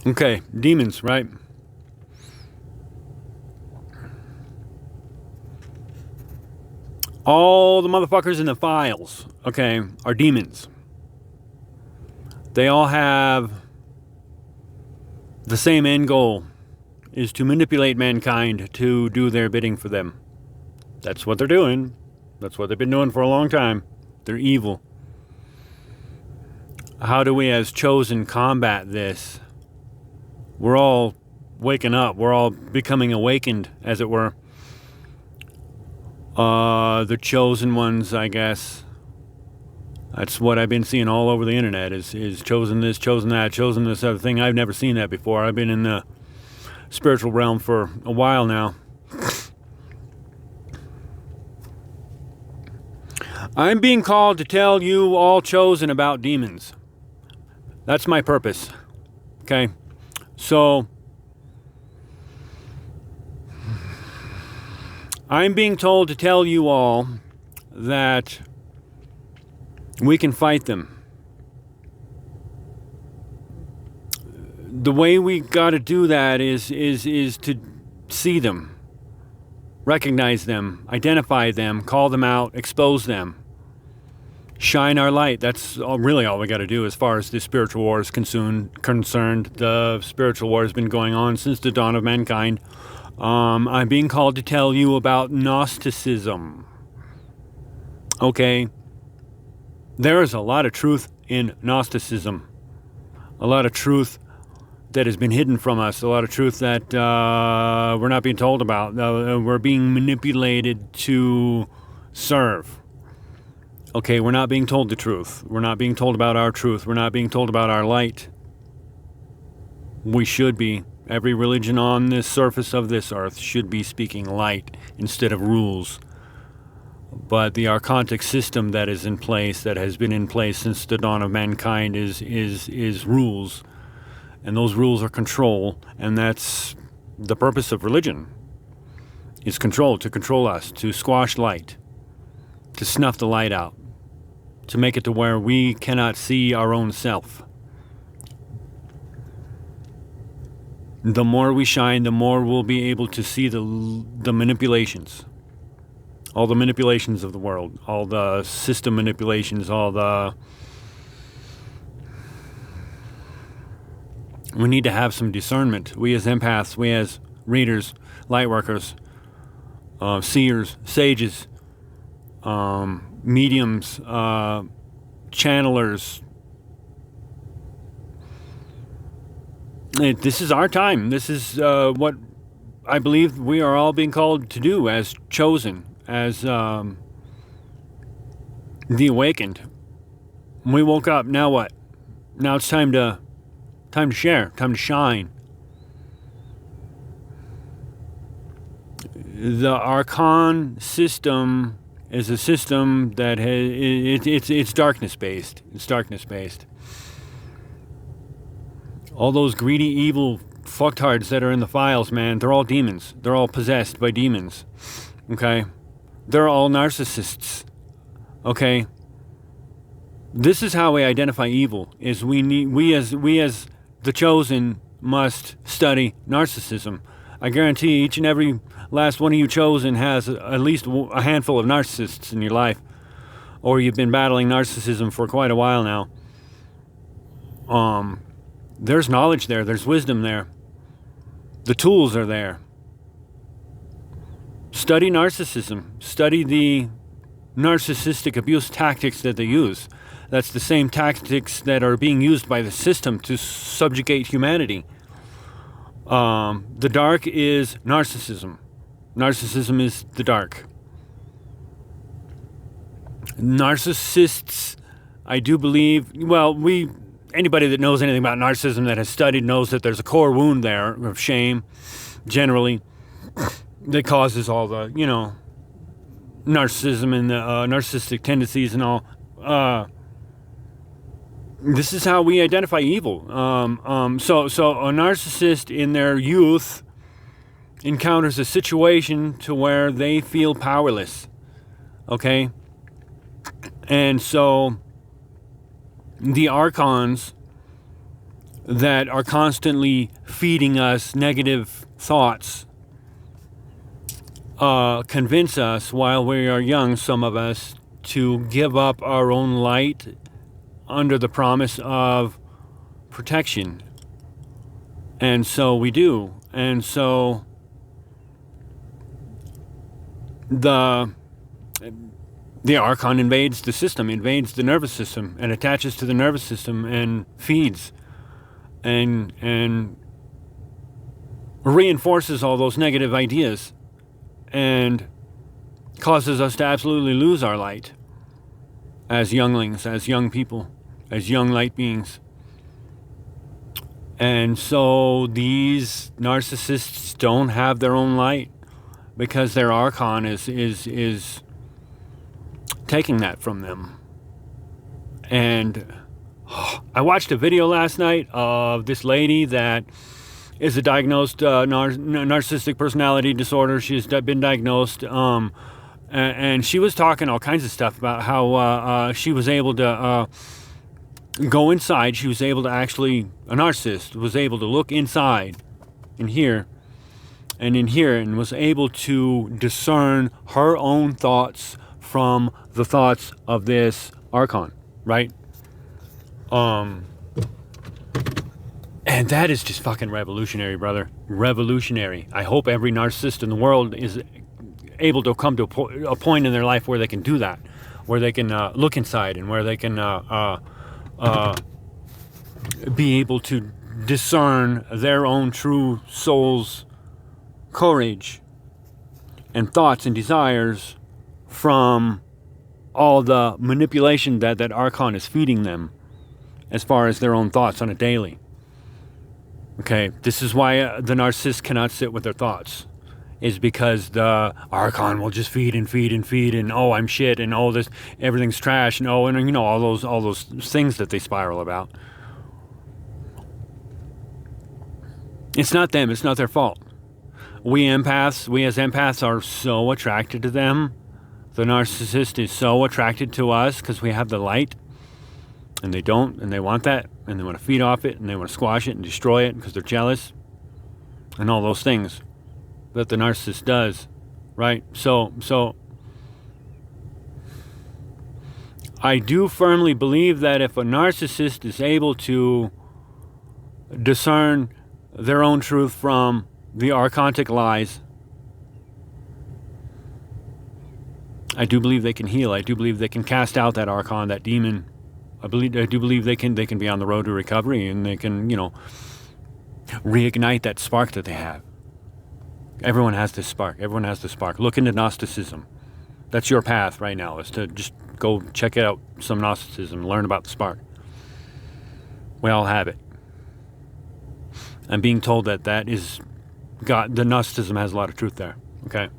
Okay, demons, right? All the motherfuckers in the files, okay, are demons. They all have the same end goal, is to manipulate mankind to do their bidding for them. That's what they're doing. That's what they've been doing for a long time. They're evil. How do we as chosen combat this? We're all waking up. We're all becoming awakened, as it were. The chosen ones, I guess. That's what I've been seeing all over the internet is chosen this, chosen that, chosen this other thing. I've never seen that before. I've been in the spiritual realm for a while now. I'm being called to tell you all chosen about demons. That's my purpose. Okay? So, I'm being told to tell you all that we can fight them. The way we got to do that is to see them, recognize them, identify them, call them out, expose them, shine our light. That's really all we got to do as far as the spiritual war is concerned. The spiritual war has been going on since the dawn of mankind. I'm being called to tell you about Gnosticism. Okay? There is a lot of truth in Gnosticism. A lot of truth that has been hidden from us. A lot of truth that we're not being told about. We're being manipulated to serve. Okay, we're not being told the truth. We're not being told about our truth. We're not being told about our light. We should be. Every religion on this surface of this earth should be speaking light instead of rules. But the archontic system that is in place, that has been in place since the dawn of mankind, is rules. And those rules are control. And that's the purpose of religion. Is control, to control us, to squash light, to snuff the light out, to make it to where we cannot see our own self. The more we shine, the more we'll be able to see the manipulations. All the manipulations of the world. All the system manipulations. We need to have some discernment. We as empaths, we as readers, light workers, seers, sages, mediums, channelers. This is our time. This is what I believe we are all being called to do as chosen, as the awakened. We woke up. Now what? Now it's time to share, time to shine. The archon system is a system that it's darkness based. It's darkness based. All those greedy, evil fucktards that are in the files, man, they're all demons. They're all possessed by demons. Okay? They're all narcissists. Okay? This is how we identify evil. Is we as the chosen must study narcissism. I guarantee each and every last one of you chosen has at least a handful of narcissists in your life, or you've been battling narcissism for quite a while now. There's knowledge there. There's wisdom there. The tools are there. Study narcissism. Study the narcissistic abuse tactics that they use. That's the same tactics that are being used by the system to subjugate humanity. The dark is narcissism. Narcissism is the dark. Narcissists, I do believe, anybody that knows anything about narcissism that has studied knows that there's a core wound there of shame, generally, that causes all the, narcissism and the narcissistic tendencies and all. This is how we identify evil. So a narcissist in their youth encounters a situation to where they feel powerless. Okay? And so the archons that are constantly feeding us negative thoughts convince us while we are young, some of us, to give up our own light under the promise of protection. And so we do. And so the archon invades the system, invades the nervous system, and attaches to the nervous system and feeds and reinforces all those negative ideas and causes us to absolutely lose our light as younglings, as young people, as young light beings. And so these narcissists don't have their own light because their archon is taking that from them. And I watched a video last night of this lady that is a diagnosed narcissistic personality disorder. She's been diagnosed, and she was talking all kinds of stuff about how she was able to go inside. She was able to actually, a narcissist was able to look inside and hear, and was able to discern her own thoughts from the thoughts of this archon, right? And that is just fucking revolutionary, brother. Revolutionary. I hope every narcissist in the world is able to come to a point in their life where they can do that, where they can look inside and where they can be able to discern their own true soul's courage and thoughts and desires from all the manipulation that archon is feeding them as far as their own thoughts on a daily. Okay, this is why the narcissist cannot sit with their thoughts, is because the archon will just feed and feed and feed, and oh, I'm shit, and oh, this, everything's trash, and oh, and you know, all those things that they spiral about. It's not them, it's not their fault. We as empaths are so attracted to them. The narcissist is so attracted to us because we have the light, and they don't, and they want that, and they want to feed off it, and they want to squash it and destroy it because they're jealous, and all those things that the narcissist does, right? So I do firmly believe that if a narcissist is able to discern their own truth from the archontic lies, I do believe they can heal. I do believe they can cast out that archon, that demon. I do believe they can be on the road to recovery, and they can, you know, reignite that spark that they have. Everyone has this spark. Everyone has the spark. Look into Gnosticism. That's your path right now, is to just go check out some Gnosticism, learn about the spark. We all have it. I'm being told that is God. The Gnosticism has a lot of truth there. Okay.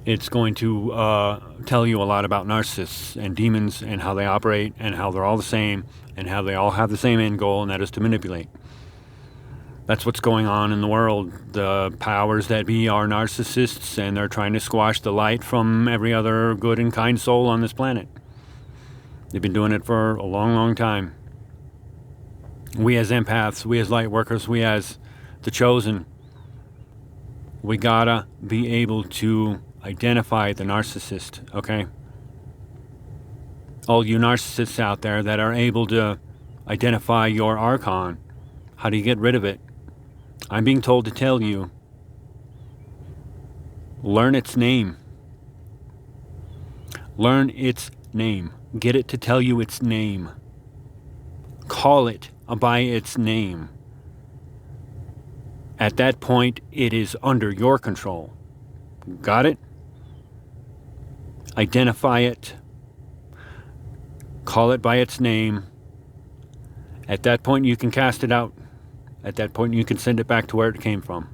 It's going to tell you a lot about narcissists and demons and how they operate and how they're all the same and how they all have the same end goal, and that is to manipulate. That's what's going on in the world. The powers that be are narcissists, and they're trying to squash the light from every other good and kind soul on this planet. They've been doing it for a long, long time. We as empaths, we as light workers, we as the chosen, we gotta be able to identify the narcissist, okay? All you narcissists out there that are able to identify your archon, how do you get rid of it? I'm being told to tell you, learn its name. Learn its name. Get it to tell you its name. Call it by its name. At that point, it is under your control. Got it? Identify it. Call it by its name. At that point, you can cast it out. At that point, you can send it back to where it came from.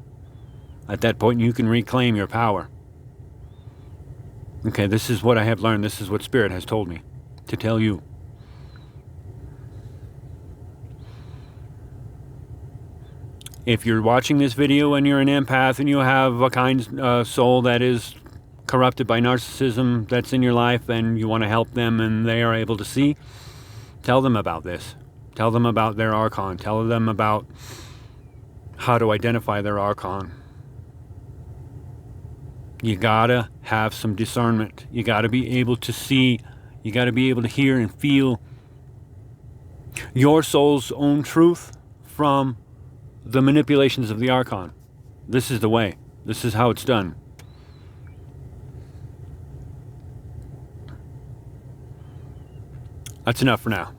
At that point, you can reclaim your power. Okay, this is what I have learned. This is what Spirit has told me to tell you. If you're watching this video and you're an empath and you have a kind soul that is corrupted by narcissism that's in your life and you want to help them and they are able to see, tell them about this. Tell them about their archon. Tell them about how to identify their archon. You gotta have some discernment. You gotta be able to see. You gotta be able to hear and feel your soul's own truth from the manipulations of the archon. This is the way. This is how it's done. That's enough for now.